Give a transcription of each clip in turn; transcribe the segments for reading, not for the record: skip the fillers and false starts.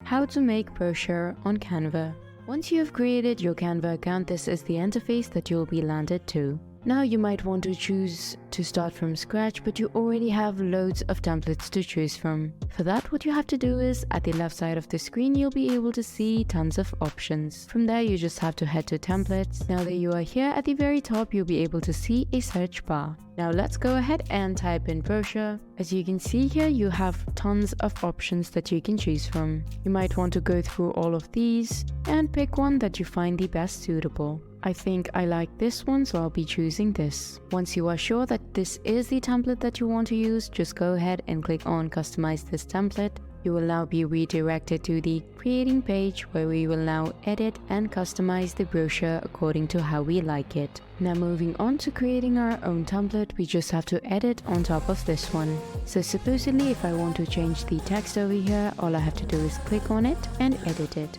How to make brochure on Canva. Once you have created your Canva account, this is the interface that you'll be landed to. Now you might want to choose to start from scratch, but you already have loads of templates to choose from. For that, what you have to do is, at the left side of the screen, you'll be able to see tons of options. From there, you just have to head to templates. Now that you are here at the very top, you'll be able to see a search bar. Now let's go ahead and type in brochure. As you can see here, you have tons of options that you can choose from. You might want to go through all of these and pick one that you find the best suitable. I think I like this one, so I'll be choosing this. Once you are sure that this is the template that you want to use, just go ahead and click on customize this template. You will now be redirected to the creating page where we will now edit and customize the brochure according to how we like it. Now moving on to creating our own template, we just have to edit on top of this one. So supposedly if I want to change the text over here, all I have to do is click on it and edit it.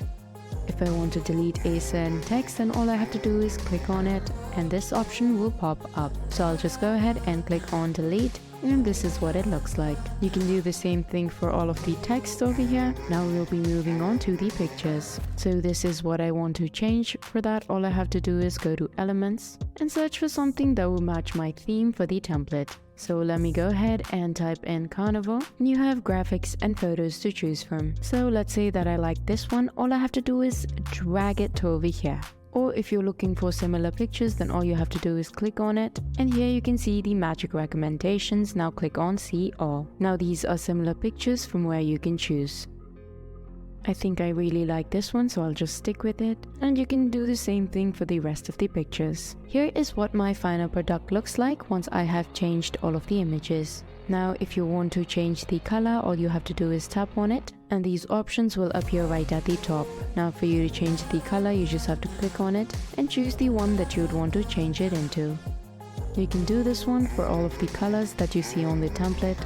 If I want to delete a certain text, then all I have to do is click on it and this option will pop up. So I'll just go ahead and click on delete, and this is what it looks like. You can do the same thing for all of the text over here. Now we'll be moving on to the pictures. So this is what I want to change. For that, all I have to do is go to elements and search for something that will match my theme for the template. So let me go ahead and type in carnival, and you have graphics and photos to choose from. So let's say that I like this one. All I have to do is drag it to over here. Or if you're looking for similar pictures, then all you have to do is click on it. And here you can see the magic recommendations. Now click on see all. Now these are similar pictures from where you can choose. I think I really like this one, so I'll just stick with it. And you can do the same thing for the rest of the pictures. Here is what my final product looks like once I have changed all of the images. Now if you want to change the color, all you have to do is tap on it and these options will appear right at the top. Now for you to change the color, you just have to click on it and choose the one that you would want to change it into. You can do this one for all of the colors that you see on the template.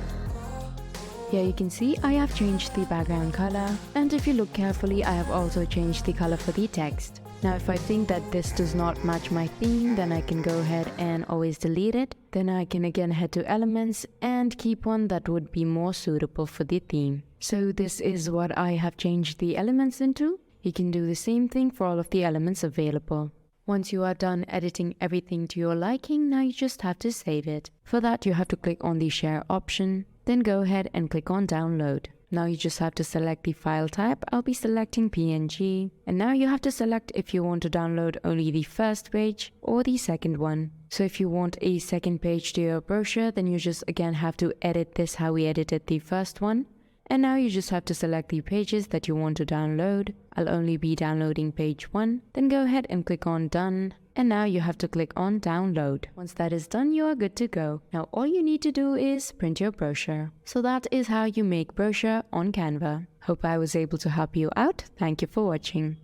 Here you can see I have changed the background color, and if you look carefully, I have also changed the color for the text. Now if I think that this does not match my theme, then I can go ahead and always delete it. Then I can again head to elements and keep one that would be more suitable for the theme. So this is what I have changed the elements into. You can do the same thing for all of the elements available. Once you are done editing everything to your liking, now you just have to save it. For that, you have to click on the share option. Then go ahead and click on download. Now you just have to select the file type. I'll be selecting PNG. And now you have to select if you want to download only the first page or the second one. So if you want a second page to your brochure, then you just again have to edit this how we edited the first one. And now you just have to select the pages that you want to download. I'll only be downloading page 1. Then go ahead and click on done. And now you have to click on download. Once that is done, you are good to go. Now all you need to do is print your brochure. So that is how you make brochure on Canva. Hope I was able to help you out. Thank you for watching.